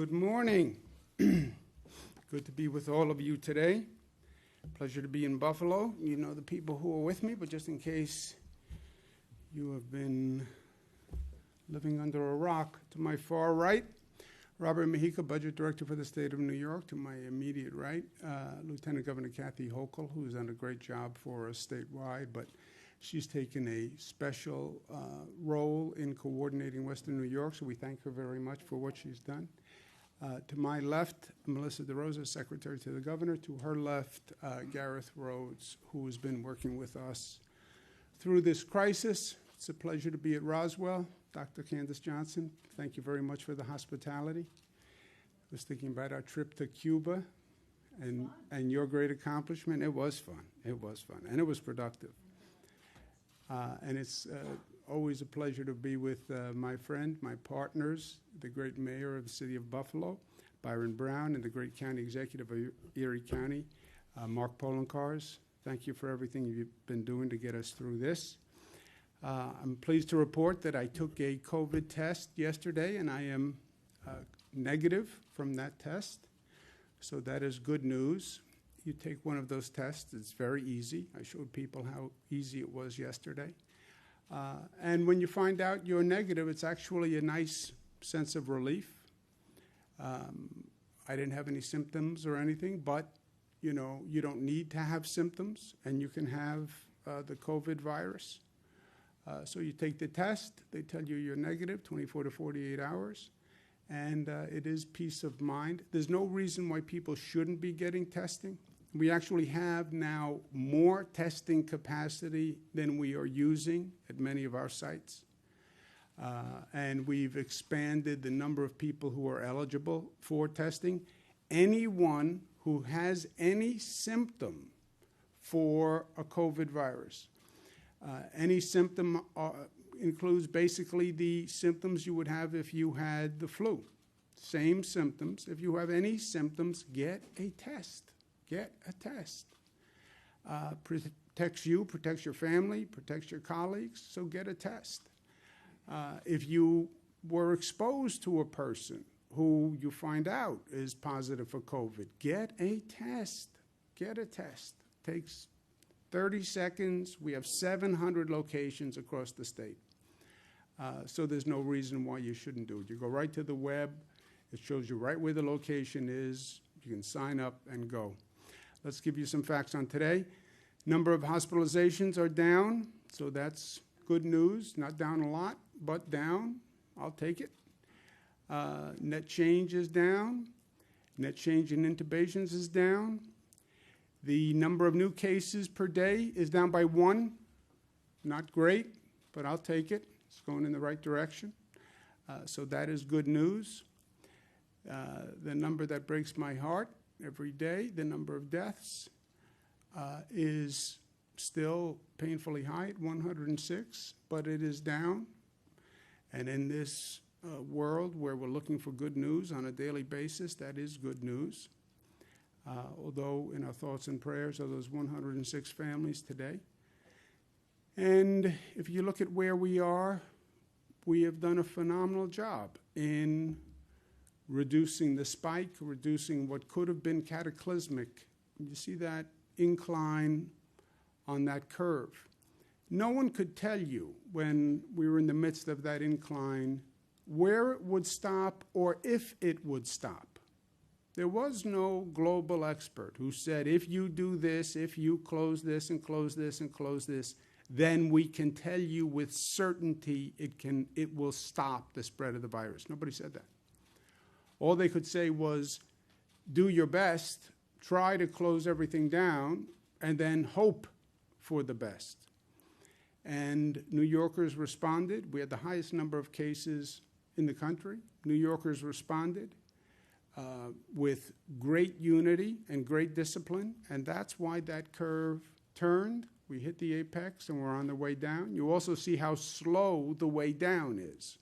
Good morning. Good to be with all of you today. Pleasure to be in Buffalo. You know the people who are with me, but just in case you have been living under a rock, to my far right, Robert Mejica, Budget Director for the State of New York. To my immediate right, Lieutenant Governor Kathy Hochul, who's done a great job for us statewide, but she's taken a special role in coordinating Western New York, so we thank her very much for what she's done. To my left, Melissa DeRosa, Secretary to the Governor. To her left, Gareth Rhodes, who has been working with us through this crisis. It's a pleasure to be at Roswell. Dr. Candace Johnson, thank you very much for the hospitality. I was thinking about our trip to Cuba and your great accomplishment. It was fun. It was fun, and it was productive. And it's always a pleasure to be with my friend, my partners, the great mayor of the city of Buffalo, Byron Brown, and the great county executive of Erie County, Mark Polenkars. Thank you for everything you've been doing to get us through this. I'm pleased to report that I took a COVID test yesterday, and I am negative from that test. So that is good news. You take one of those tests, it's very easy. I showed people how easy it was yesterday. And when you find out you're negative, it's actually a nice sense of relief. I didn't have any symptoms or anything, but you know, you don't need to have symptoms, and you can have the COVID virus. So you take the test, they tell you you're negative, 24 to 48 hours, and it is peace of mind. There's no reason why people shouldn't be getting testing. We actually have now more testing capacity than we are using at many of our sites. And we've expanded the number of people who are eligible for testing. Anyone who has any symptom for a COVID virus, any symptom includes basically the symptoms you would have if you had the flu. Same symptoms. If you have any symptoms, get a test. Get a test. Protects you, protects your family, protects your colleagues, so get a test. If you were exposed to a person who you find out is positive for COVID, get a test. Get a test. Takes 30 seconds. We have 700 locations across the state. So there's no reason why you shouldn't do it. You go right to the web. It shows you right where the location is. You can sign up and go. Let's give you some facts on today. Number of hospitalizations are down, so that's good news. Not down a lot, but down. I'll take it. Net change is down. Net change in intubations is down. The number of new cases per day is down by 1. Not great, but I'll take it. It's going in the right direction. So that is good news. The number that breaks my heart every day, the number of deaths, is still painfully high at 106, but it is down. And in this world where we're looking for good news on a daily basis, that is good news. Although in our thoughts and prayers are those 106 families today. And if you look at where we are, we have done a phenomenal job in reducing the spike, reducing what could have been cataclysmic. You see that incline on that curve. No one could tell you when we were in the midst of that incline where it would stop or if it would stop. There was no global expert who said, if you do this, if you close this and close this and close this, then we can tell you with certainty it will stop the spread of the virus. Nobody said that. All they could say was, do your best, try to close everything down, and then hope for the best. And New Yorkers responded. We had the highest number of cases in the country. New Yorkers responded with great unity and great discipline, and that's why that curve turned. We hit the apex, and we're on the way down. You also see how slow the way down is.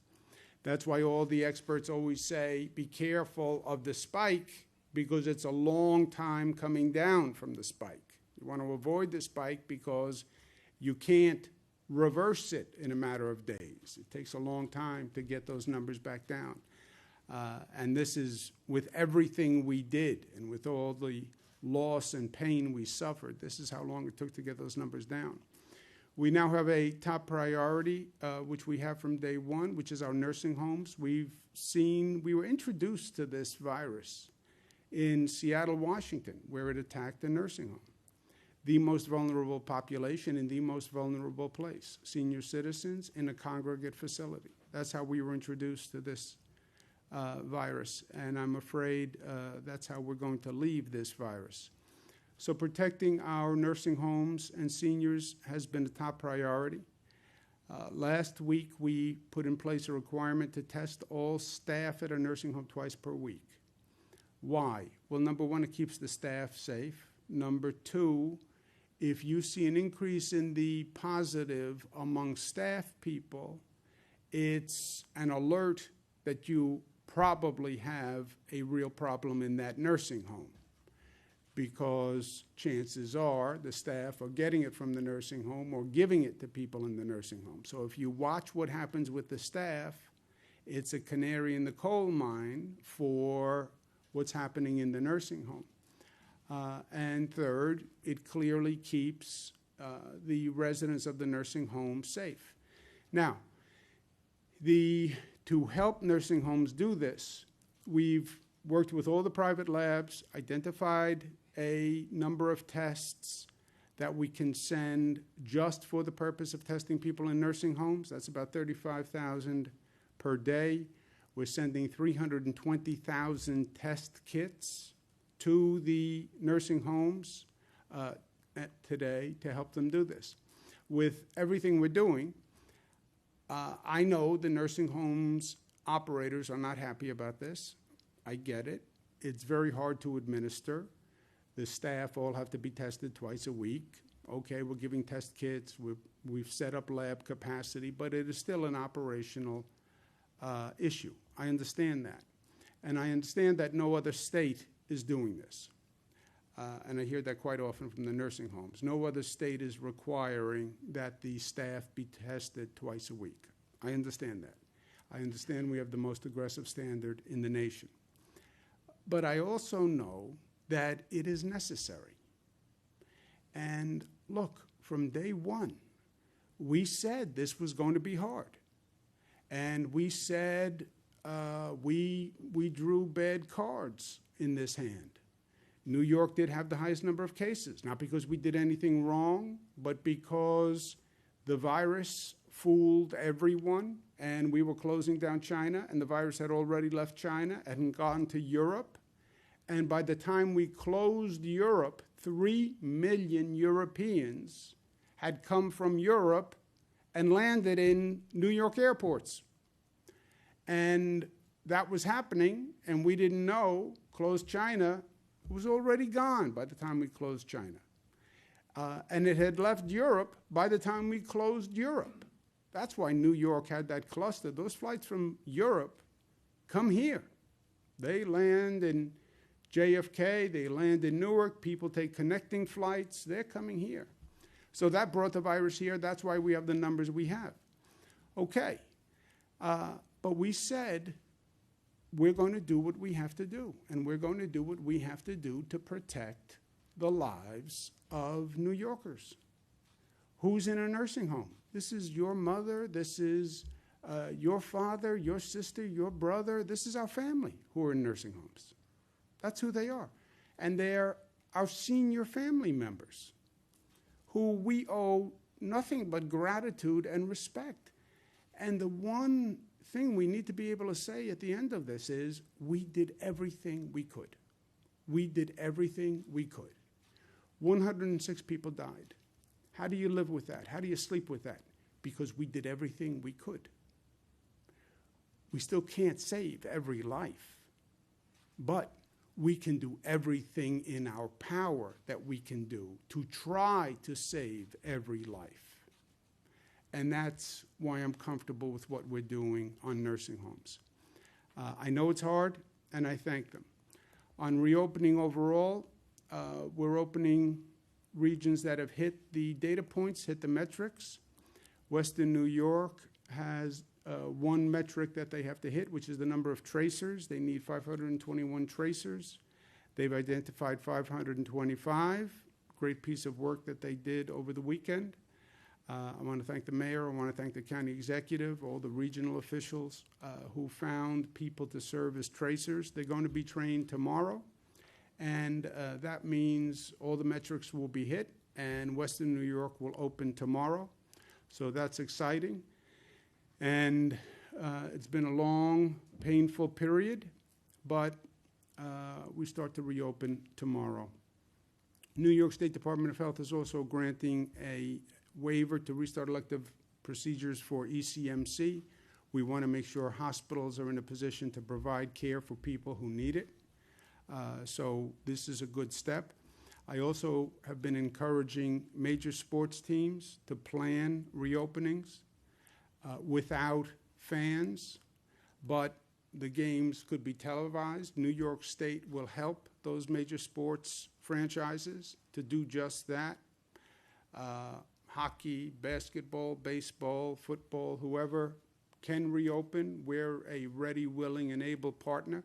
That's why all the experts always say, be careful of the spike because it's a long time coming down from the spike. You want to avoid the spike because you can't reverse it in a matter of days. It takes a long time to get those numbers back down. And this is with everything we did and with all the loss and pain we suffered. This is how long it took to get those numbers down. We now have a top priority, which we have from day one, which is our nursing homes. We were introduced to this virus in Seattle, Washington, where it attacked a nursing home. The most vulnerable population in the most vulnerable place, senior citizens in a congregate facility. That's how we were introduced to this virus, and I'm afraid that's how we're going to leave this virus. So protecting our nursing homes and seniors has been a top priority. Last week, we put in place a requirement to test all staff at a nursing home twice per week. Why? Well, number one, it keeps the staff safe. Number two, if you see an increase in the positive among staff people, it's an alert that you probably have a real problem in that nursing home, because chances are the staff are getting it from the nursing home or giving it to people in the nursing home. So if you watch what happens with the staff, it's a canary in the coal mine for what's happening in the nursing home. And third, it clearly keeps the residents of the nursing home safe. Now, to help nursing homes do this, we've worked with all the private labs, identified a number of tests that we can send just for the purpose of testing people in nursing homes. That's about 35,000 per day. We're sending 320,000 test kits to the nursing homes today to help them do this. With everything we're doing, I know the nursing homes operators are not happy about this. I get it. It's very hard to administer. The staff all have to be tested twice a week. Okay, we're giving test kits. We've set up lab capacity, but it is still an operational issue. I understand that. And I understand that no other state is doing this. And I hear that quite often from the nursing homes. No other state is requiring that the staff be tested twice a week. I understand that. I understand we have the most aggressive standard in the nation. But I also know that it is necessary. And look, from day one, we said this was going to be hard. And we said we drew bad cards in this hand. New York did have the highest number of cases, not because we did anything wrong, but because the virus fooled everyone, and we were closing down China, and the virus had already left China and gone to Europe. And by the time we closed Europe, 3 million Europeans had come from Europe and landed in New York airports. And that was happening, and we didn't know. Closed China was already gone by the time we closed China. And it had left Europe by the time we closed Europe. That's why New York had that cluster. Those flights from Europe come here. They land in JFK, they land in Newark, people take connecting flights, they're coming here. So that brought the virus here. That's why we have the numbers we have. Okay, but we said we're going to do what we have to do, and we're going to do what we have to do to protect the lives of New Yorkers. Who's in a nursing home? This is your mother, this is your father, your sister, your brother. This is our family who are in nursing homes. That's who they are. And they're our senior family members who we owe nothing but gratitude and respect. And the one thing we need to be able to say at the end of this is we did everything we could. We did everything we could. 106 people died. How do you live with that? How do you sleep with that? Because we did everything we could. We still can't save every life, but we can do everything in our power that we can do to try to save every life. And that's why I'm comfortable with what we're doing on nursing homes. I know it's hard, and I thank them. On reopening overall, we're opening regions that have hit the data points, hit the metrics. Western New York has one metric that they have to hit, which is the number of tracers. They need 521 tracers. They've identified 525. Great piece of work that they did over the weekend. I want to thank the mayor. I want to thank the county executive, all the regional officials who found people to serve as tracers. They're going to be trained tomorrow, and that means all the metrics will be hit, and Western New York will open tomorrow. So that's exciting. And it's been a long, painful period, but we start to reopen tomorrow. New York State Department of Health is also granting a waiver to restart elective procedures for ECMC. We want to make sure hospitals are in a position to provide care for people who need it. So this is a good step. I also have been encouraging major sports teams to plan reopenings without fans, but the games could be televised. New York State will help those major sports franchises to do just that. Hockey, basketball, baseball, football, whoever can reopen, we're a ready, willing, and able partner.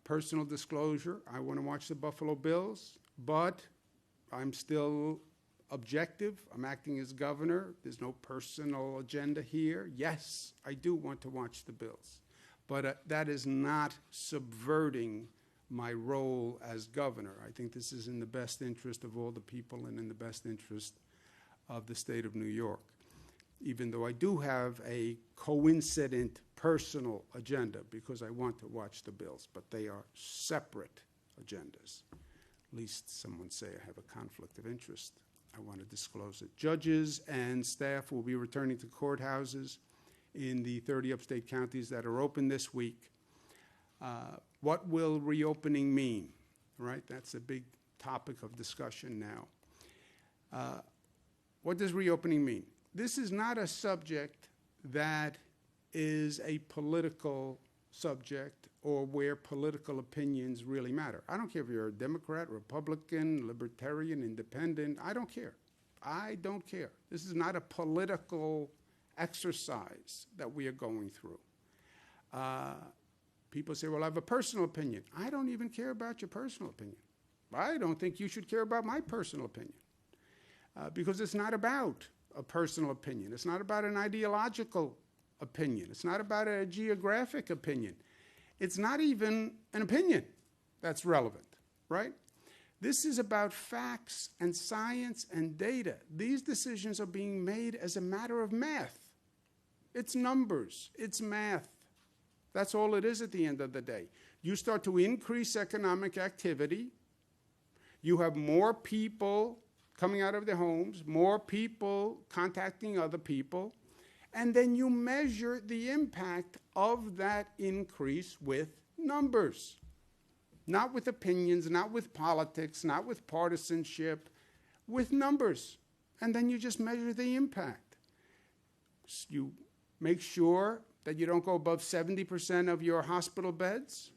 Personal disclosure, I want to watch the Buffalo Bills, but I'm still objective. I'm acting as governor. There's no personal agenda here. Yes, I do want to watch the Bills, but that is not subverting my role as governor. I think this is in the best interest of all the people and in the best interest of the state of New York, even though I do have a coincident personal agenda because I want to watch the Bills, but they are separate agendas. At least some would say I have a conflict of interest. I want to disclose it. Judges and staff will be returning to courthouses in the 30 upstate counties that are open this week. What will reopening mean? Right? That's a big topic of discussion now. What does reopening mean? This is not a subject that is a political subject or where political opinions really matter. I don't care if you're a Democrat, Republican, Libertarian, Independent. I don't care. I don't care. This is not a political exercise that we are going through. People say, well, I have a personal opinion. I don't even care about your personal opinion. I don't think you should care about my personal opinion. Because it's not about a personal opinion. It's not about an ideological opinion. It's not about a geographic opinion. It's not even an opinion that's relevant, right? This is about facts and science and data. These decisions are being made as a matter of math. It's numbers. It's math. That's all it is at the end of the day. You start to increase economic activity. You have more people coming out of their homes, more people contacting other people, and then you measure the impact of that increase with numbers. Not with opinions, not with politics, not with partisanship, with numbers. And then you just measure the impact. You make sure that you don't go above 70% of your hospital beds,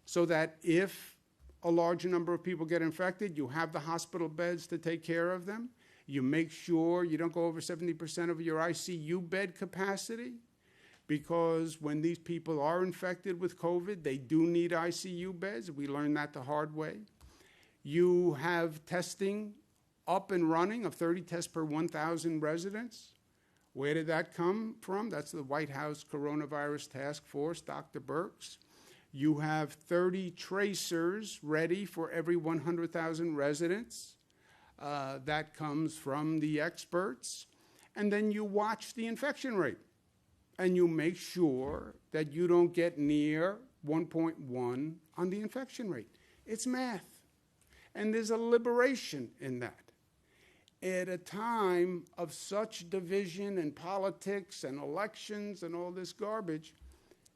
so that if a large number of people get infected, you have the hospital beds to take care of them. You make sure you don't go over 70% of your ICU bed capacity, because when these people are infected with COVID, they do need ICU beds. We learned that the hard way. You have testing up and running of 30 tests per 1,000 residents. Where did that come from? That's the White House Coronavirus Task Force, Dr. Birx. You have 30 tracers ready for every 100,000 residents. That comes from the experts. And then you watch the infection rate. And you make sure that you don't get near 1.1 on the infection rate. It's math. And there's a liberation in that. At a time of such division and politics and elections and all this garbage,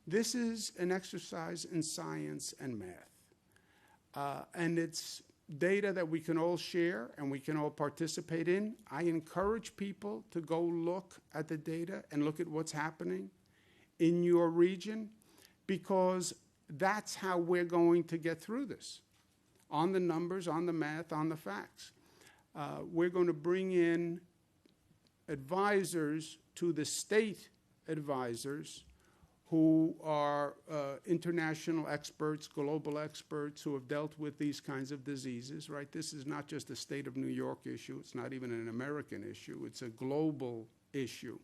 this is an exercise in science and math. And it's data that we can all share and we can all participate in. I encourage people to go look at the data and look at what's happening in your region, because that's how we're going to get through this, on the numbers, on the math, on the facts. We're going to bring in advisors to the state advisors who are international experts, global experts who have dealt with these kinds of diseases, right? This is not just a state of New York issue. It's not even an American issue. It's a global issue.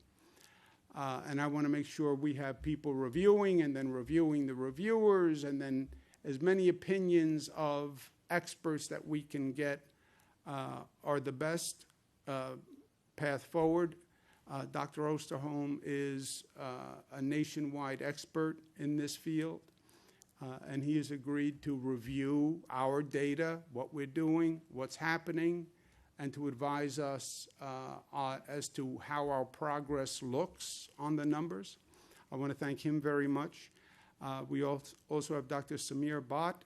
And I want to make sure we have people reviewing and then reviewing the reviewers and then as many opinions of experts that we can get are the best path forward. Dr. Osterholm is a nationwide expert in this field, and he has agreed to review our data, what we're doing, what's happening, and to advise us as to how our progress looks on the numbers. I want to thank him very much. We also have Dr. Samir Bhatt,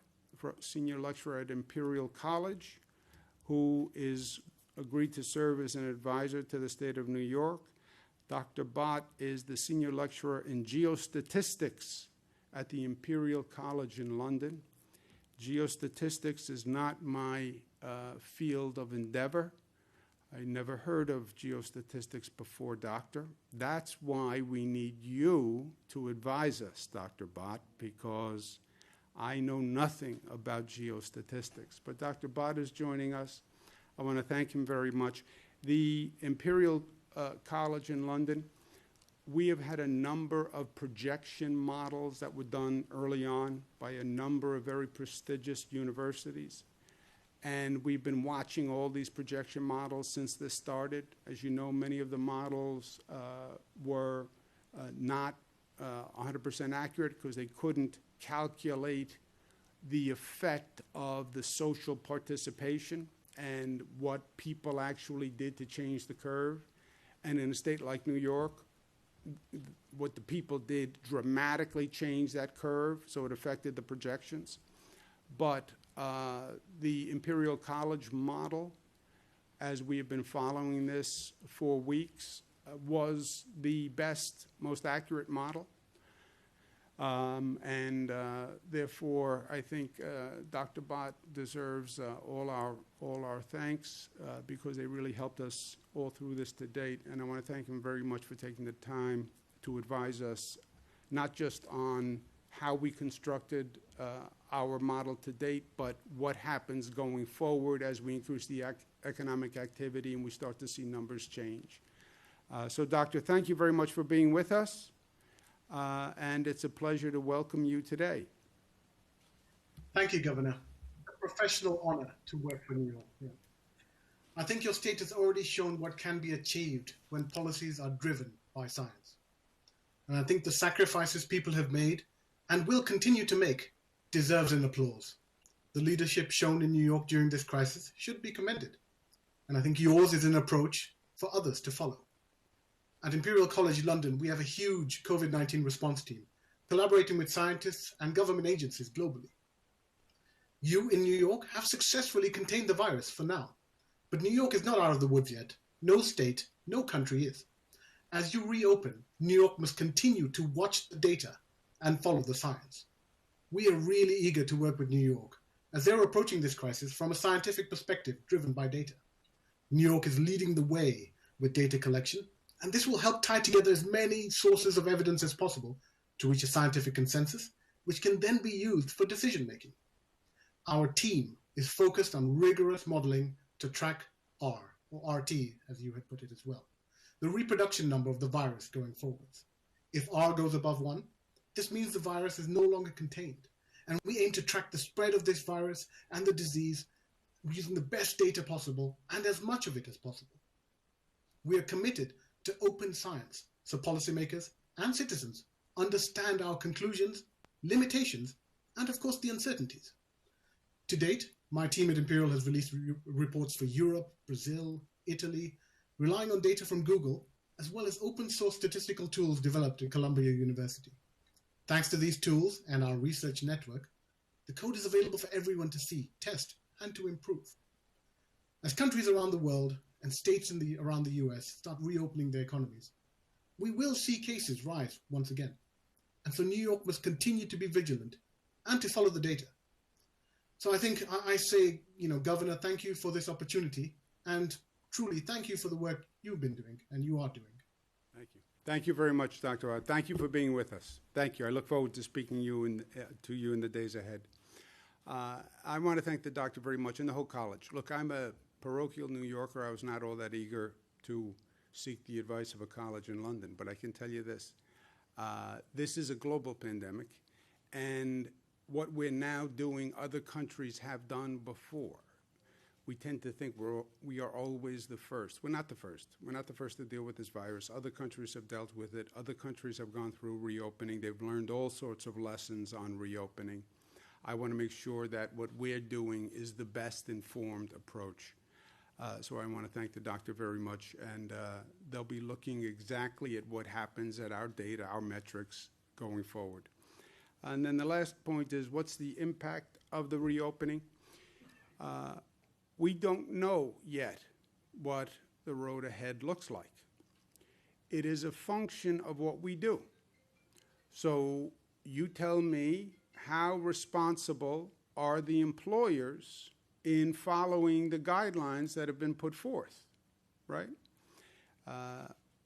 senior lecturer at Imperial College, who is agreed to serve as an advisor to the state of New York. Dr. Bhatt is the senior lecturer in geostatistics at the Imperial College in London. Geostatistics is not my field of endeavor. I never heard of geostatistics before, Doctor. That's why we need you to advise us, Dr. Bhatt, because I know nothing about geostatistics. But Dr. Bhatt is joining us. I want to thank him very much. The Imperial College in London, we have had a number of projection models that were done early on by a number of very prestigious universities. And we've been watching all these projection models since this started. As you know, many of the models were not 100% accurate because they couldn't calculate the effect of the social participation and what people actually did to change the curve. And in a state like New York, what the people did dramatically changed that curve, so it affected the projections. But the Imperial College model, as we have been following this for weeks, was the best, most accurate model. Therefore, I think Dr. Bhatt deserves all our thanks because they really helped us all through this to date. And I want to thank him very much for taking the time to advise us, not just on how we constructed our model to date, but what happens going forward as we increase the economic activity and we start to see numbers change. So, Doctor, thank you very much for being with us. And it's a pleasure to welcome you today. Thank you, Governor. A professional honor to work for New York. Yeah. I think your state has already shown what can be achieved when policies are driven by science. And I think the sacrifices people have made and will continue to make deserves an applause. The leadership shown in New York during this crisis should be commended. And I think yours is an approach for others to follow. At Imperial College London, we have a huge COVID-19 response team, collaborating with scientists and government agencies globally. You in New York have successfully contained the virus for now, but New York is not out of the woods yet. No state, no country is. As you reopen, New York must continue to watch the data and follow the science. We are really eager to work with New York, as they're approaching this crisis from a scientific perspective driven by data. New York is leading the way with data collection, and this will help tie together as many sources of evidence as possible to reach a scientific consensus, which can then be used for decision-making. Our team is focused on rigorous modeling to track R, or RT, as you had put it as well, the reproduction number of the virus going forwards. If R goes above 1, this means the virus is no longer contained, and we aim to track the spread of this virus and the disease using the best data possible and as much of it as possible. We are committed to open science so policymakers and citizens understand our conclusions, limitations, and of course the uncertainties. To date, my team at Imperial has released reports for Europe, Brazil, Italy, relying on data from Google, as well as open source statistical tools developed at Columbia University. Thanks to these tools and our research network, the code is available for everyone to see, test, and to improve. As countries around the world and states around the US start reopening their economies, we will see cases rise once again. And so New York must continue to be vigilant and to follow the data. So I think I say, Governor, thank you for this opportunity, and truly thank you for the work you've been doing and you are doing. Thank you. Thank you very much, Dr. Ott. Thank you for being with us. Thank you. I look forward to speaking to you in the days ahead. I want to thank the doctor very much and the whole college. Look, I'm a parochial New Yorker. I was not all that eager to seek the advice of a college in London, but I can tell you this. This is a global pandemic, and what we're now doing, other countries have done before. We tend to think we are always the first. We're not the first. We're not the first to deal with this virus. Other countries have dealt with it. Other countries have gone through reopening. They've learned all sorts of lessons on reopening. I want to make sure that what we're doing is the best informed approach. So I want to thank the doctor very much, and they'll be looking exactly at what happens at our data, our metrics going forward. And then the last point is, what's the impact of the reopening? We don't know yet what the road ahead looks like. It is a function of what we do. So you tell me, how responsible are the employers in following the guidelines that have been put forth, right?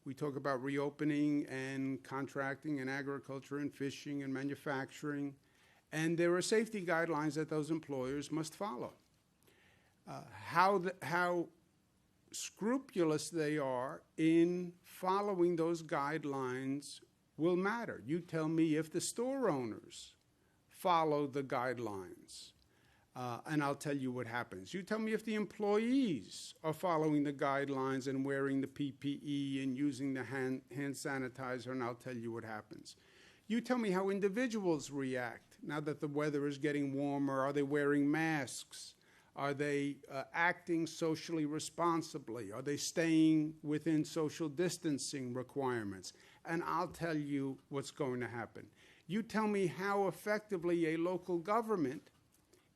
We talk about reopening and contracting and agriculture and fishing and manufacturing, and there are safety guidelines that those employers must follow. How scrupulous they are in following those guidelines will matter. You tell me if the store owners follow the guidelines, and I'll tell you what happens. You tell me if the employees are following the guidelines and wearing the PPE and using the hand sanitizer, and I'll tell you what happens. You tell me how individuals react now that the weather is getting warmer. Are they wearing masks? Are they acting socially responsibly? Are they staying within social distancing requirements? And I'll tell you what's going to happen. You tell me how effectively a local government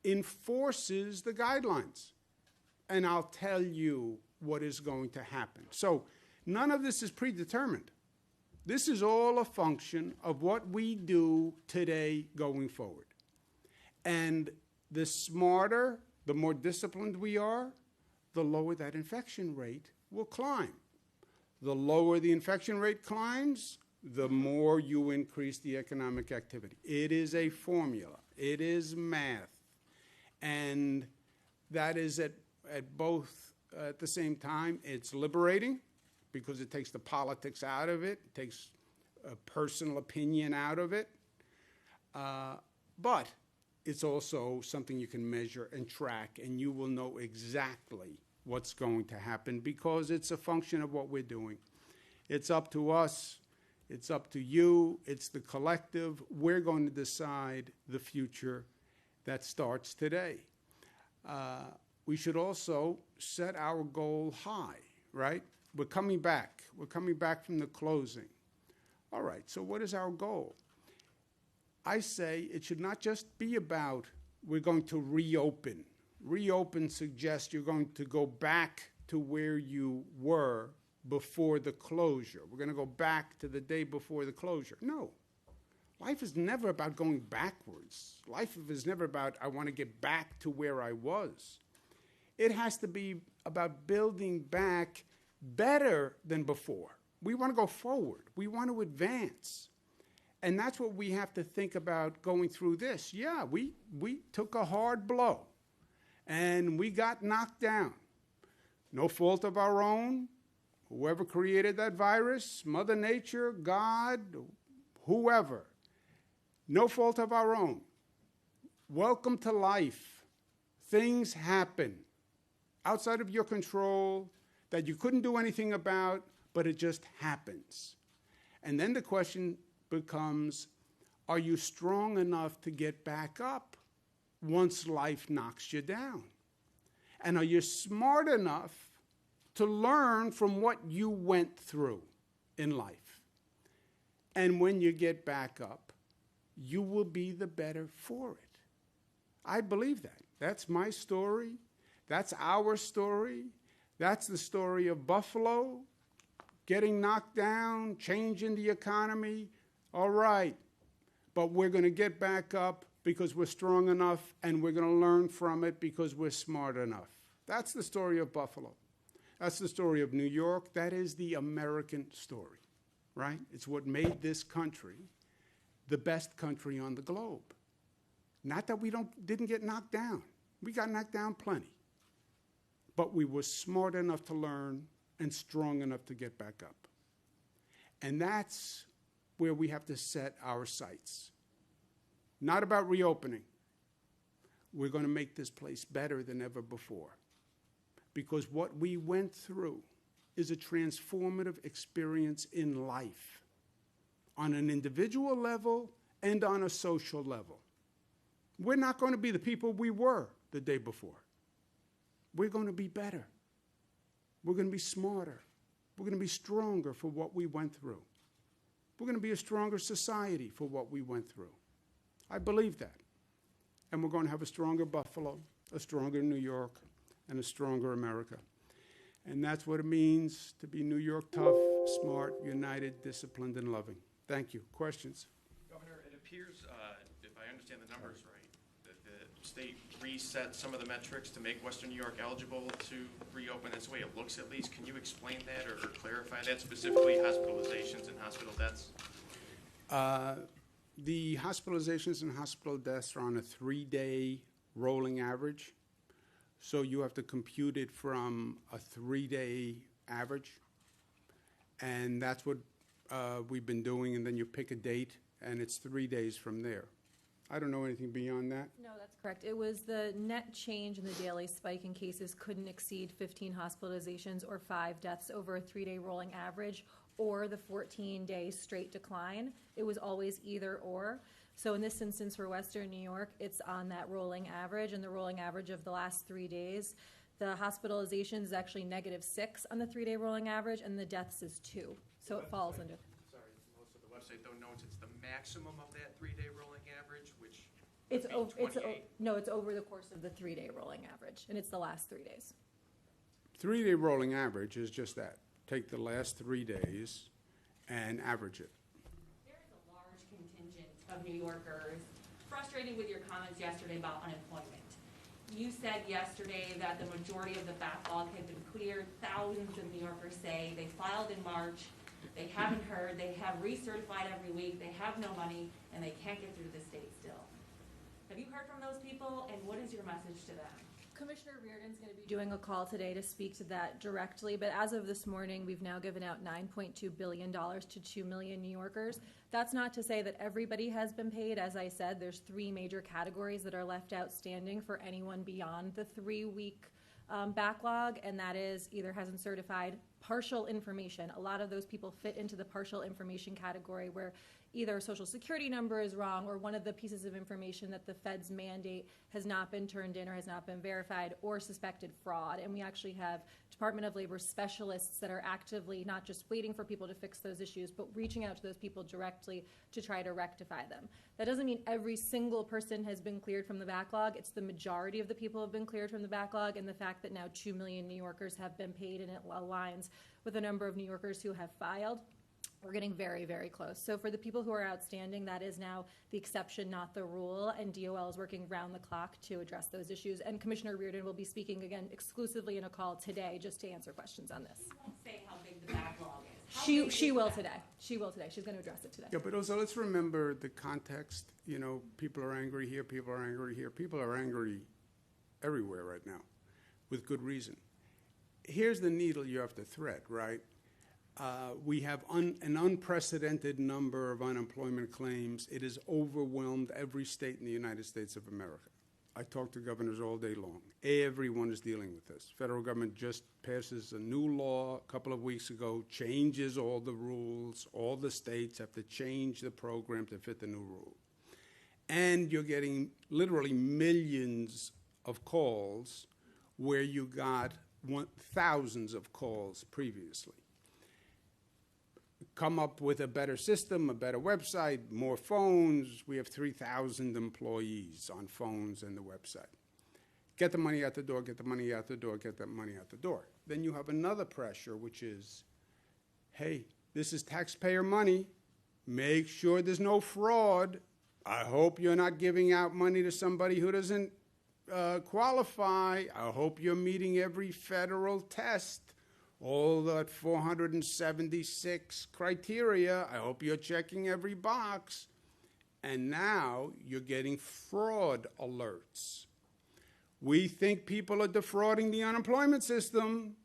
enforces the guidelines, and I'll tell you what is going to happen. So none of this is predetermined. This is all a function of what we do today going forward. And the smarter, the more disciplined we are, the lower that infection rate will climb. The lower the infection rate climbs, the more you increase the economic activity. It is a formula. It is math. And that is at both at the same time. It's liberating because it takes the politics out of it, takes a personal opinion out of it. But it's also something you can measure and track, and you will know exactly what's going to happen because it's a function of what we're doing. It's up to us. It's up to you. It's the collective. We're going to decide the future that starts today. We should also set our goal high, right? We're coming back. We're coming back from the closing. All right, so what is our goal? I say it should not just be about we're going to reopen. Reopen suggests you're going to go back to where you were before the closure. We're going to go back to the day before the closure. No. Life is never about going backwards. Life is never about I want to get back to where I was. It has to be about building back better than before. We want to go forward. We want to advance. And that's what we have to think about going through this. Yeah, we took a hard blow, and we got knocked down. No fault of our own. Whoever created that virus, Mother Nature, God, whoever. No fault of our own. Welcome to life. Things happen outside of your control that you couldn't do anything about, but it just happens. And then the question becomes, are you strong enough to get back up once life knocks you down? And are you smart enough to learn from what you went through in life? And when you get back up, you will be the better for it. I believe that. That's my story. That's our story. That's the story of Buffalo, getting knocked down, changing the economy. All right, but we're going to get back up because we're strong enough, and we're going to learn from it because we're smart enough. That's the story of Buffalo. That's the story of New York. That is the American story. right? It's what made this country the best country on the globe. Not that we didn't get knocked down. We got knocked down plenty. But we were smart enough to learn and strong enough to get back up. And that's where we have to set our sights. Not about reopening. We're going to make this place better than ever before. Because what we went through is a transformative experience in life, on an individual level and on a social level. We're not going to be the people we were the day before. We're going to be better. We're going to be smarter. We're going to be stronger for what we went through. We're going to be a stronger society for what we went through. I believe that. And we're going to have a stronger Buffalo, a stronger New York, and a stronger America. And that's what it means to be New York tough, smart, united, disciplined, and loving. Thank you. Questions? Governor, it appears, if I understand the numbers right, that the state reset some of the metrics to make Western New York eligible to reopen. That's the way it looks, at least. Can you explain that or clarify that, specifically hospitalizations and hospital deaths? The hospitalizations and hospital deaths are on a 3-day rolling average. So you have to compute it from a 3-day average. And that's what we've been doing. And then you pick a date, and it's 3 days from there. I don't know anything beyond that. No, that's correct. It was the net change in the daily spike in cases couldn't exceed 15 hospitalizations or 5 deaths over a 3-day rolling average, or the 14-day straight decline. It was always either or. So in this instance for Western New York, it's on that rolling average, and the rolling average of the last 3 days. The hospitalizations is actually -6 on the 3-day rolling average, and the deaths is 2. So it falls under. Sorry, most of the website though notes it's the maximum of that 3-day rolling average, which It's would be 28. no, it's over the course of the 3-day rolling average, and it's the last 3 days. 3-day rolling average is just that. Take the last 3 days and average it. There is a large contingent of New Yorkers frustrated with your comments yesterday about unemployment. You said yesterday that the majority of the backlog had been cleared. Thousands of New Yorkers say they filed in March, they haven't heard, they have recertified every week, they have no money, and they can't get through the state still. Have you heard from those people, and what is your message to them? Commissioner Reardon's going to be doing a call today to speak to that directly, but as of this morning, we've now given out $9.2 billion to 2 million New Yorkers. That's not to say that everybody has been paid. As I said, there's 3 major categories that are left outstanding for anyone beyond the 3-week backlog, and that is either hasn't certified partial information. A lot of those people fit into the partial information category where either a social security number is wrong or one of the pieces of information that the feds mandate has not been turned in or has not been verified, or suspected fraud. And we actually have Department of Labor specialists that are actively not just waiting for people to fix those issues, but reaching out to those people directly to try to rectify them. That doesn't mean every single person has been cleared from the backlog. It's the majority of the people have been cleared from the backlog, and the fact that now 2 million New Yorkers have been paid, and it aligns with the number of New Yorkers who have filed. We're getting very, very close. So for the people who are outstanding, that is now the exception, not the rule, and DOL is working round the clock to address those issues. And Commissioner Reardon will be speaking again exclusively in a call today just to answer questions on this. You won't say how big the backlog is. How She big is will the today. She will today. She's going to address it today. Yeah, but also let's remember the context. You know, people are angry here, people are angry here. People are angry everywhere right now with good reason. Here's the needle you have to thread, right? We have an unprecedented number of unemployment claims. It has overwhelmed every state in the United States of America. I talk to governors all day long. Everyone is dealing with this. Federal government just passes a new law a couple of weeks ago, changes all the rules. All the states have to change the program to fit the new rule. And you're getting literally millions of calls where you got thousands of calls previously. Come up with a better system, a better website, more phones. We have 3,000 employees on phones and the website. Get the money out the door, get the money out the door, get that money out the door. Then you have another pressure, which is, hey, this is taxpayer money. Make sure there's no fraud. I hope you're not giving out money to somebody who doesn't qualify. I hope you're meeting every federal test. all that 476 criteria. I hope you're checking every box. And now you're getting fraud alerts. We think people are defrauding the unemployment system.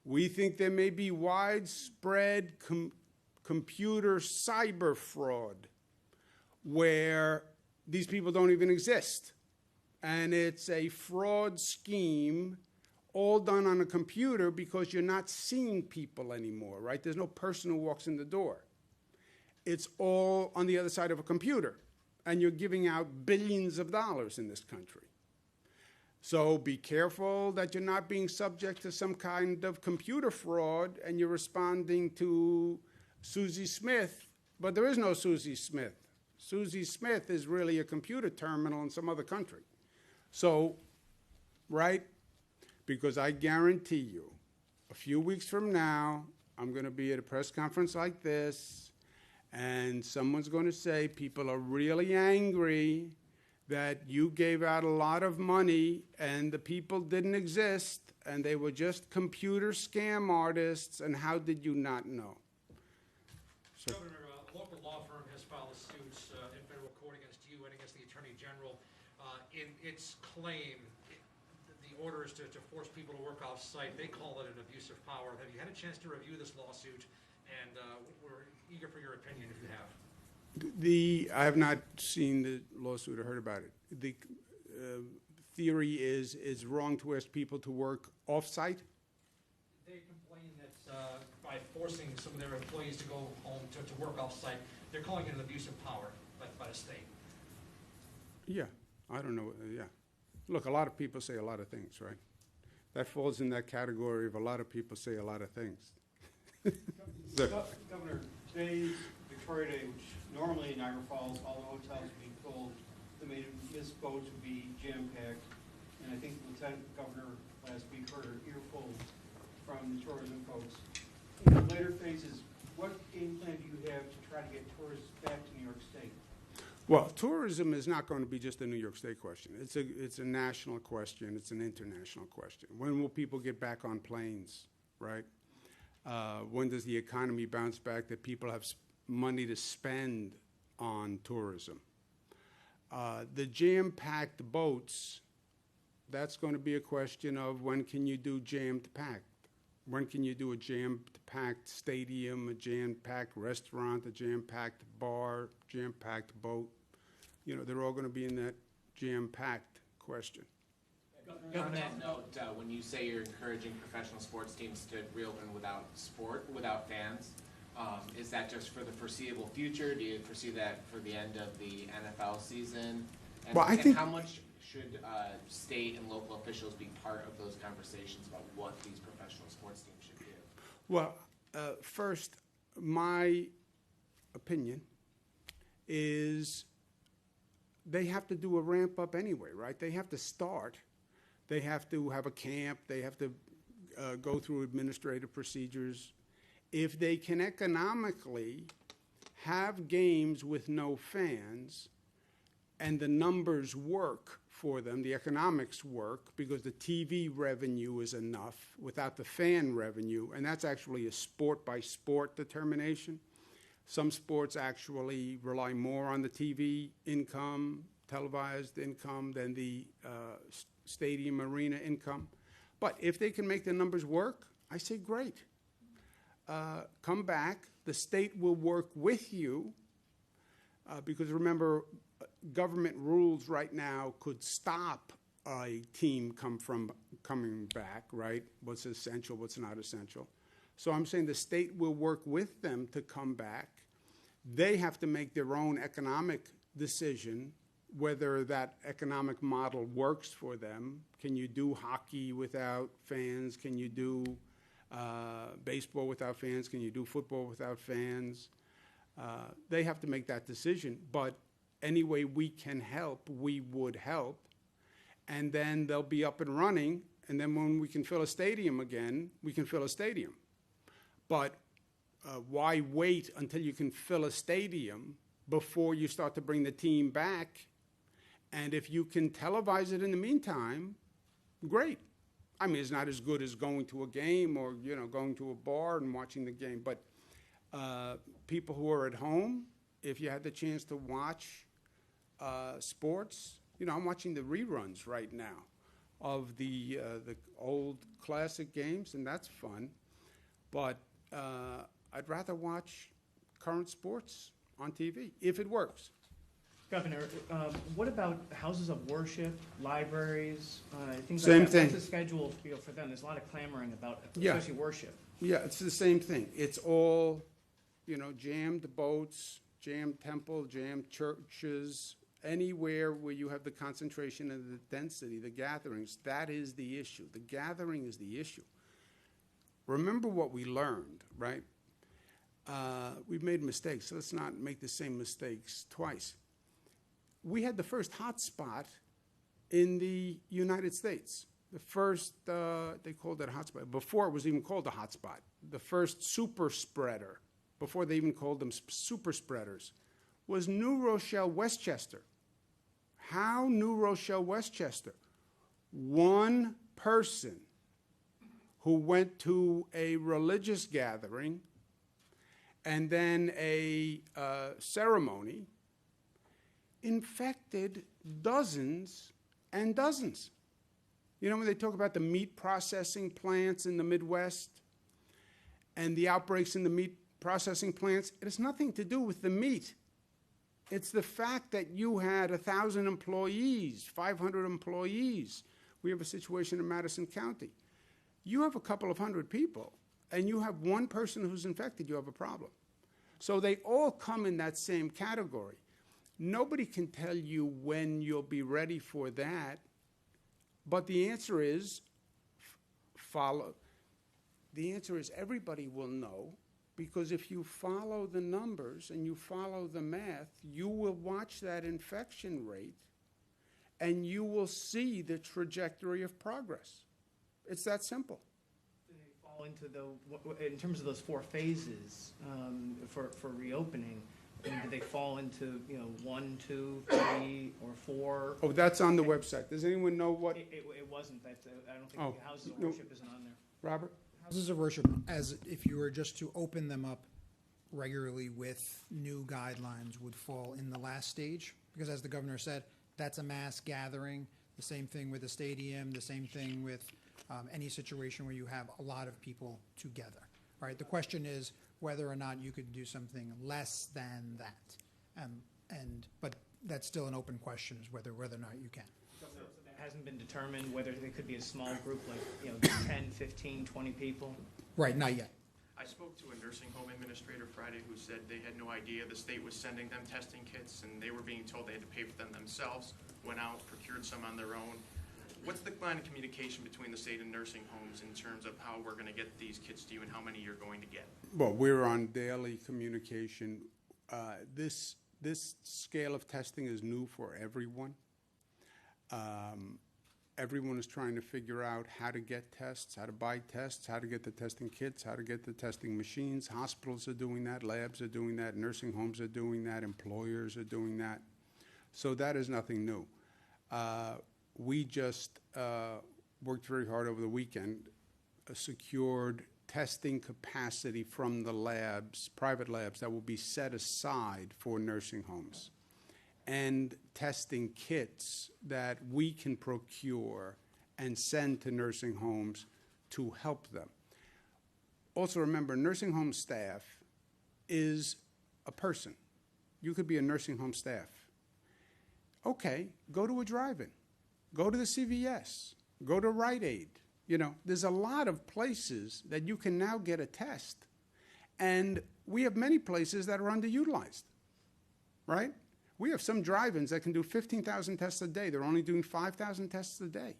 We think there may be widespread computer cyber fraud where these people don't even exist. And it's a fraud scheme all done on a computer because you're not seeing people anymore, right? There's no person who walks in the door. It's all on the other side of a computer. And you're giving out billions of dollars in this country. So be careful that you're not being subject to some kind of computer fraud and you're responding to Susie Smith, but there is no Susie Smith. Susie Smith is really a computer terminal in some other country. So, right? Because I guarantee you, a few weeks from now, I'm going to be at a press conference like this, and someone's going to say people are really angry that you gave out a lot of money and the people didn't exist and they were just computer scam artists, and how did you not know? So, Governor, a local law firm has filed a suit in federal court against you and against the Attorney General. In its claim, the order is to force people to work off-site. They call it an abuse of power. Have you had a chance to review this lawsuit? And we're eager for your opinion if you have. I have not seen the lawsuit or heard about it. The theory is it's wrong to ask people to work off-site? They complain that by forcing some of their employees to go home to work off-site, they're calling it an abuse of power by the state. Yeah, I don't know. Yeah. Look, a lot of people say a lot of things, right? That falls in that category of a lot of people say a lot of things. Governor, today's Victoria Day, which normally in Niagara Falls, all the hotels would be full, the Miss boats would be jam-packed, and I think the Lieutenant Governor last week heard an earful from the tourism folks. In the later phases, what game plan do you have to try to get tourists back to New York State? Well, tourism is not going to be just a New York State question. It's a national question. It's an international question. When will people get back on planes, right? When does the economy bounce back that people have money to spend on tourism? The jam-packed boats, that's going to be a question of when can you do jammed-packed? When can you do a jam-packed stadium, a jam-packed restaurant, a jam-packed bar, jam-packed boat? You know, they're all going to be in that jam-packed question. On that note, when you say you're encouraging professional sports teams to reopen without fans, is that just for the foreseeable future? Do you foresee that for the end of the NFL season? And, well, I think how much should state and local officials be part of those conversations about what these professional sports teams should do? Well, first, my opinion is they have to do a ramp up anyway, right? They have to start. They have to have a camp. They have to go through administrative procedures. If they can economically have games with no fans and the numbers work for them, the economics work, because the TV revenue is enough without the fan revenue, and that's actually a sport-by-sport determination. Some sports actually rely more on the TV income, televised income, than the stadium arena income. But if they can make the numbers work, I say great. Come back. The state will work with you because remember, government rules right now could stop a team coming back, right? What's essential, what's not essential. So I'm saying the state will work with them to come back. They have to make their own economic decision whether that economic model works for them. Can you do hockey without fans? Can you do baseball without fans? Can you do football without fans? They have to make that decision. But any way we can help, we would help. And then they'll be up and running. And then when we can fill a stadium again, we can fill a stadium. But why wait until you can fill a stadium before you start to bring the team back? And if you can televise it in the meantime, great. I mean, it's not as good as going to a game or, going to a bar and watching the game. But people who are at home, if you had the chance to watch sports, I'm watching the reruns right now of the old classic games, and that's fun. But I'd rather watch current sports on TV if it works. Governor, what about houses of worship, libraries, things Same like that? thing. What's the schedule for them? There's a lot of clamoring about, Yeah. especially worship. Yeah, it's the same thing. It's all, jammed boats, jammed temple, jammed churches, anywhere where you have the concentration and the density, the gatherings, that is the issue. The gathering is the issue. Remember what we learned, right? We've made mistakes, so let's not make the same mistakes twice. We had the first hotspot in the United States. The first, they called it a hotspot, before it was even called a hotspot. The first super spreader, before they even called them super spreaders, was New Rochelle, Westchester. How New Rochelle, Westchester? One person who went to a religious gathering and then a ceremony infected dozens and dozens. When they talk about the meat processing plants in the Midwest and the outbreaks in the meat processing plants, it has nothing to do with the meat. It's the fact that you had 1,000 employees, 500 employees. We have a situation in Madison County. You have a couple of hundred people, and you have one person who's infected, you have a problem. So they all come in that same category. Nobody can tell you when you'll be ready for that, but the answer is follow. The answer is everybody will know, because if you follow the numbers and you follow the math, you will watch that infection rate and you will see the trajectory of progress. It's that simple. Do they fall into in terms of those 4 phases for reopening? And do they fall into 1, 2, 3, or 4? Oh, that's on the website. Does anyone know what? It wasn't. I don't think Oh, the houses of no. worship isn't on there. Robert? Houses of worship, as if you were just to open them up regularly with new guidelines, would fall in the last stage, because as the governor said, that's a mass gathering. The same thing with a stadium, the same thing with any situation where you have a lot of people together. Right? The question is whether or not you could do something less than that. But that's still an open question, is whether or not you can. It hasn't been determined whether they could be a small group, like 10, 15, 20 people. Right, not yet. I spoke to a nursing home administrator Friday who said they had no idea the state was sending them testing kits, and they were being told they had to pay for them themselves, went out, procured some on their own. What's the line of communication between the state and nursing homes in terms of how we're going to get these kits to you and how many you're going to get? Well, we're on daily communication. This scale of testing is new for everyone. Everyone is trying to figure out how to get tests, how to buy tests, how to get the testing kits, how to get the testing machines. Hospitals are doing that, labs are doing that, nursing homes are doing that, employers are doing that. So that is nothing new. We just worked very hard over the weekend, secured testing capacity from the labs, private labs, that will be set aside for nursing homes, and testing kits that we can procure and send to nursing homes to help them. Also remember, nursing home staff is a person. You could be a nursing home staff. Okay, go to a drive-in. Go to the CVS. Go to Rite Aid. There's a lot of places that you can now get a test. And we have many places that are underutilized, right? We have some drive-ins that can do 15,000 tests a day. They're only doing 5,000 tests a day.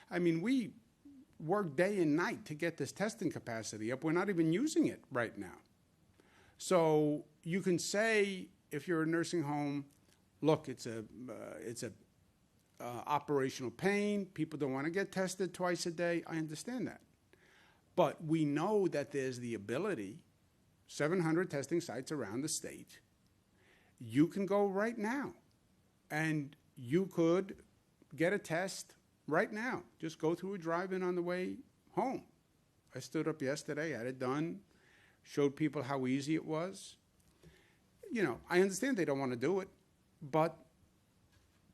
I mean, we work day and night to get this testing capacity up. We're not even using it right now. So you can say, if you're a nursing home, look, it's a operational pain. People don't want to get tested twice a day. I understand that. But we know that there's the ability, 700 testing sites around the state. You can go right now, and you could get a test right now. Just go through a drive-in on the way home. I stood up yesterday, had it done, showed people how easy it was. You know, I understand they don't want to do it, but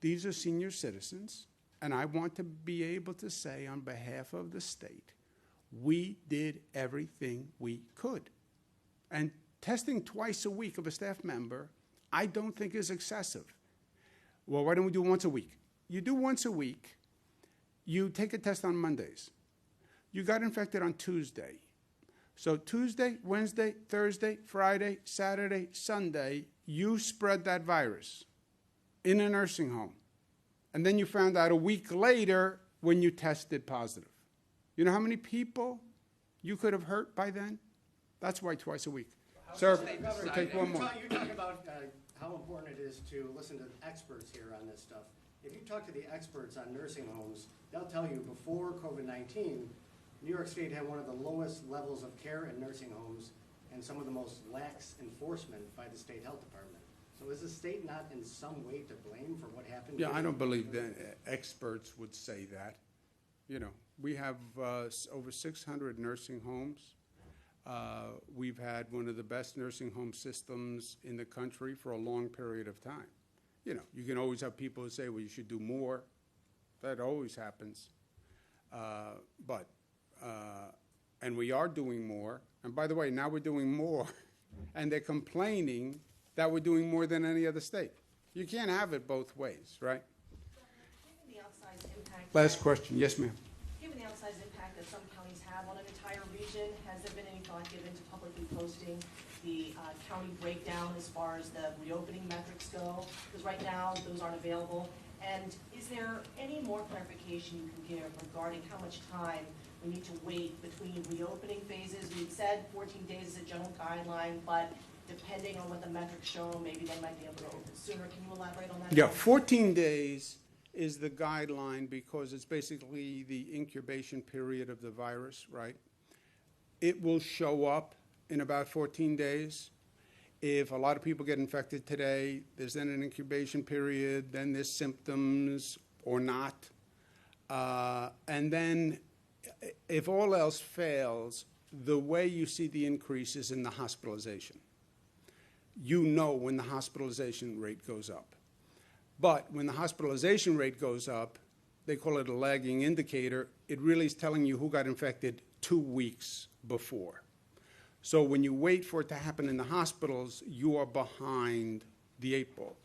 these are senior citizens, and I want to be able to say on behalf of the state, we did everything we could. And testing twice a week of a staff member, I don't think is excessive. Well, why don't we do once a week? You do once a week, you take a test on Mondays. You got infected on Tuesday. So Tuesday, Wednesday, Thursday, Friday, Saturday, Sunday, you spread that virus in a nursing home. And then you found out a week later when you tested positive. You know how many people you could have hurt by then? That's why twice a week. Sir, we'll take one more. You talk about how important it is to listen to experts here on this stuff. If you talk to the experts on nursing homes, they'll tell you before COVID-19, New York State had one of the lowest levels of care in nursing homes and some of the most lax enforcement by the state health department. So is the state not in some way to blame for what happened? Yeah, I don't believe that experts would say that. You know, we have over 600 nursing homes. We've had one of the best nursing home systems in the country for a long period of time. You know, you can always have people who say, well, you should do more. That always happens. And we are doing more. And by the way, now we're doing more. And they're complaining that we're doing more than any other state. You can't have it both ways, right? Given the outsized impact. Last question. Yes, ma'am. Given the outsized impact that some counties have on an entire region, has there been any thought given to publicly posting the county breakdown as far as the reopening metrics go? Because right now, those aren't available. And is there any more clarification you can give regarding how much time we need to wait between reopening phases? We've said 14 days is a general guideline, but depending on what the metrics show, maybe they might be able to open sooner. Can you elaborate on that? Yeah, 14 days is the guideline because it's basically the incubation period of the virus, right? It will show up in about 14 days. If a lot of people get infected today, there's then an incubation period, then there's symptoms or not. And then if all else fails, the way you see the increase is in the hospitalization. You know when the hospitalization rate goes up. But when the hospitalization rate goes up, they call it a lagging indicator. It really is telling you who got infected 2 weeks before. So when you wait for it to happen in the hospitals, you are behind the 8 ball.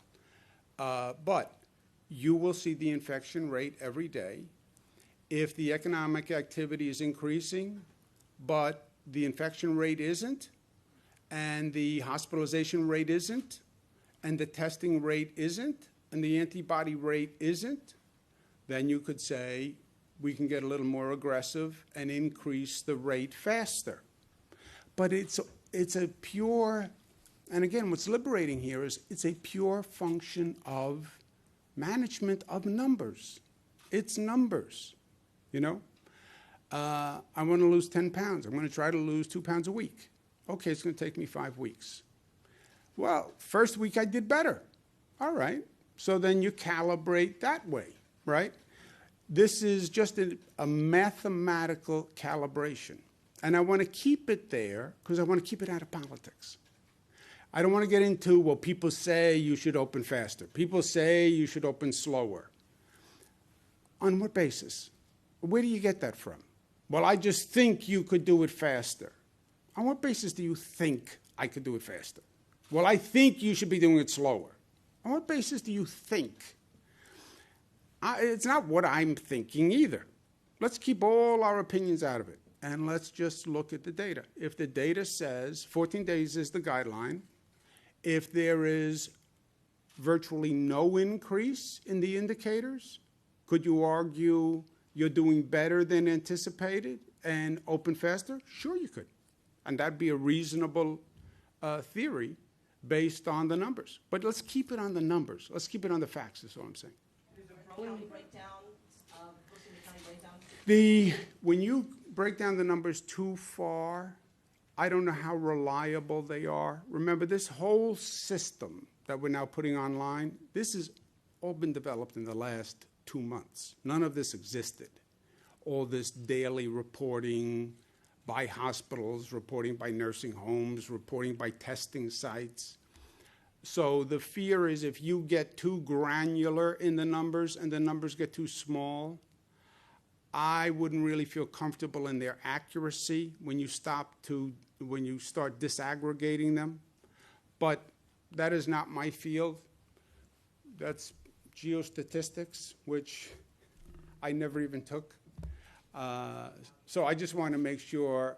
But you will see the infection rate every day. If the economic activity is increasing, but the infection rate isn't, and the hospitalization rate isn't, and the testing rate isn't, and the antibody rate isn't, then you could say we can get a little more aggressive and increase the rate faster. But it's a pure, and again, what's liberating here is it's a pure function of management of numbers. It's numbers, you know? I want to lose 10 pounds. I'm going to try to lose 2 pounds a week. Okay, it's going to take me 5 weeks. Well, first week I did better. All right. So then you calibrate that way, right? This is just a mathematical calibration. And I want to keep it there because I want to keep it out of politics. I don't want to get into, well, people say you should open faster. People say you should open slower. On what basis? Where do you get that from? Well, I just think you could do it faster. On what basis do you think I could do it faster? Well, I think you should be doing it slower. On what basis do you think? It's not what I'm thinking either. Let's keep all our opinions out of it, and let's just look at the data. If the data says 14 days is the guideline, if there is virtually no increase in the indicators, could you argue you're doing better than anticipated and open faster? Sure you could. And that'd be a reasonable theory based on the numbers. But let's keep it on the numbers. Let's keep it on the facts, is all I'm saying. County breakdown, posting the county breakdown? When you break down the numbers too far, I don't know how reliable they are. Remember, this whole system that we're now putting online, this has all been developed in the last 2 months. None of this existed. All this daily reporting by hospitals, reporting by nursing homes, reporting by testing sites. So the fear is if you get too granular in the numbers and the numbers get too small, I wouldn't really feel comfortable in their accuracy when you start disaggregating them. But that is not my field. That's geostatistics, which I never even took. So I just want to make sure,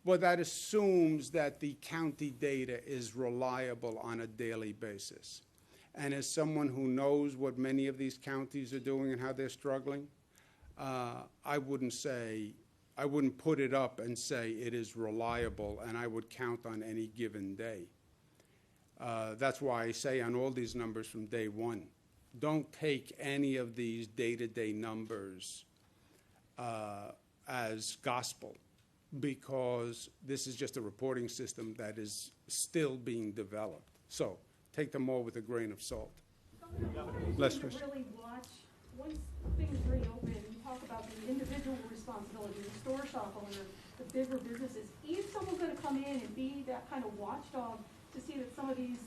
well, that assumes that the county data is reliable on a daily basis. And as someone who knows what many of these counties are doing and how they're struggling, I wouldn't put it up and say it is reliable and I would count on any given day. That's why I say on all these numbers from day one, don't take any of these day-to-day numbers as gospel, because this is just a reporting system that is still being developed. So take them all with a grain of salt. Last question. Really watch, once things reopen, you talk about the individual responsibility, the store shop owner, the bigger businesses. If someone's going to come in and be that kind of watchdog to see that some of these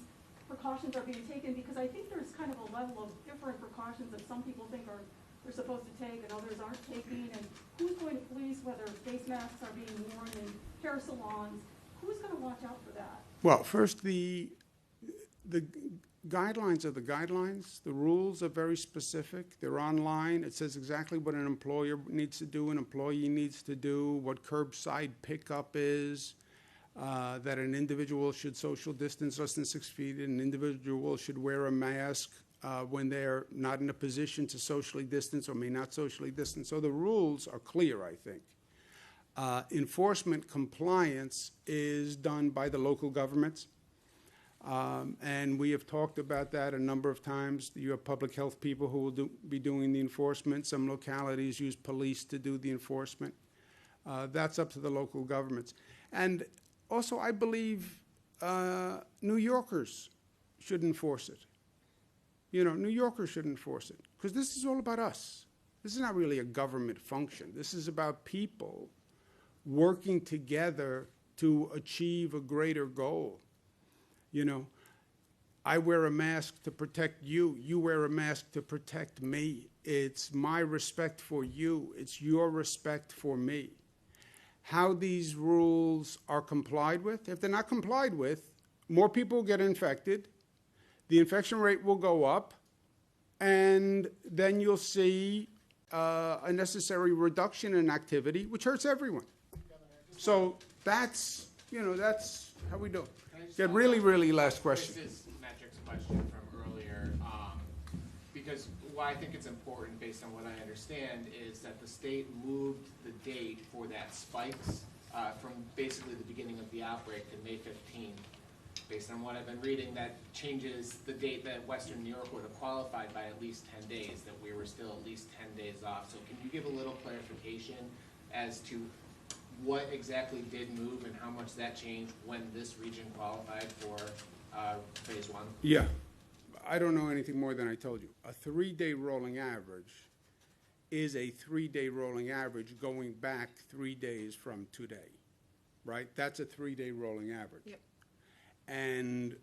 precautions are being taken, because I think there's kind of a level of different precautions that some people think they're supposed to take and others aren't taking, and who's going to police whether face masks are being worn in hair salons? Who's going to watch out for that? Well, first, the guidelines are the guidelines. The rules are very specific. They're online. It says exactly what an employer needs to do, an employee needs to do, what curbside pickup is, that an individual should social distance less than 6 feet, an individual should wear a mask when they're not in a position to socially distance or may not socially distance. So the rules are clear, I think. Enforcement compliance is done by the local governments. And we have talked about that a number of times. You have public health people who will be doing the enforcement. Some localities use police to do the enforcement. That's up to the local governments. And also, I believe New Yorkers should enforce it. You know, New Yorkers should enforce it, because this is all about us. This is not really a government function. This is about people working together to achieve a greater goal. You know, I wear a mask to protect you. You wear a mask to protect me. It's my respect for you. It's your respect for me. How these rules are complied with, if they're not complied with, more people will get infected, the infection rate will go up, and then you'll see a necessary reduction in activity, which hurts everyone. So that's, you know, that's how we do it. Yeah, really last question. Chris's metrics question from earlier, because why I think it's important based on what I understand is that the state moved the date for that spikes from basically the beginning of the outbreak to May 15th. Based on what I've been reading, that changes the date that Western New York would have qualified by at least 10 days, that we were still at least 10 days off. So can you give a little clarification as to what exactly did move and how much that changed when this region qualified for phase one? Yeah, I don't know anything more than I told you. A 3-day rolling average is a 3-day rolling average going back 3 days from today, right? That's a 3-day rolling average. Yep. And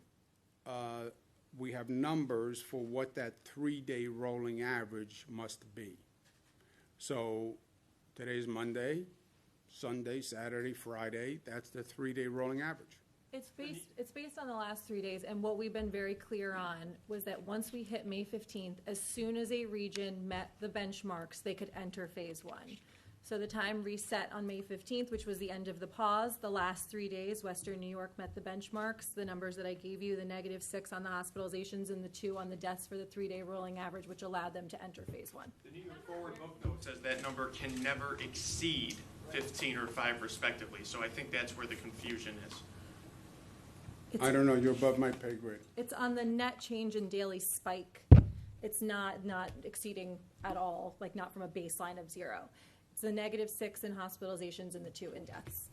we have numbers for what that 3-day rolling average must be. So today's Monday, Sunday, Saturday, Friday, that's the 3-day rolling average. It's based on the last 3 days, and what we've been very clear on was that once we hit May 15th, as soon as a region met the benchmarks, they could enter phase one. So the time reset on May 15th, which was the end of the pause. The last 3 days, Western New York met the benchmarks. The numbers that I gave you, the -6 on the hospitalizations and the 2 on the deaths for the 3-day rolling average, which allowed them to enter phase one. The New York Forward book note says that number can never exceed 15 or 5 respectively. So I think that's where the confusion is. I don't know, you're above my pay grade. It's on the net change in daily spike. It's not exceeding at all, like not from a baseline of 0. It's the -6 in hospitalizations and the 2 in deaths.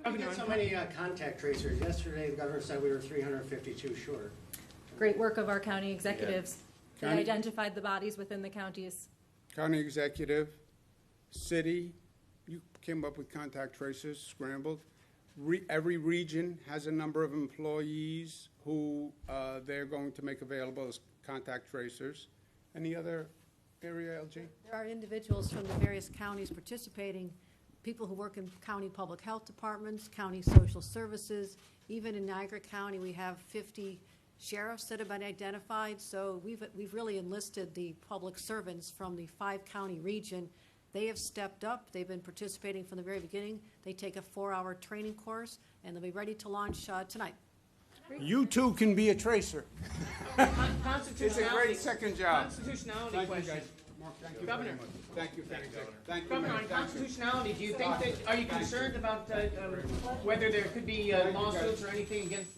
How did we get so many contact tracers? Yesterday, the governor said we were 352 short. Great work of our county executives. They County- identified the bodies within the counties. County executive, city, you came up with contact tracers, scrambled. Every region has a number of employees who they're going to make available as contact tracers. Any other area, LG? There are individuals from the various counties participating, people who work in county public health departments, county social services. Even in Niagara County, we have 50 sheriffs that have been identified. So we've really enlisted the public servants from the 5-county region. They have stepped up. They've been participating from the very beginning. They take a 4-hour training course, and they'll be ready to launch tonight. You too can be a tracer. It's a Constitutionality. great second job. Constitutionality Thank you, question. guys. Mark, thank you Governor. very much. Thank you, thank you. Thank you, Governor, ma'am. on Thank you. constitutionality, do you think that, are you concerned about whether there could be lawsuits or anything against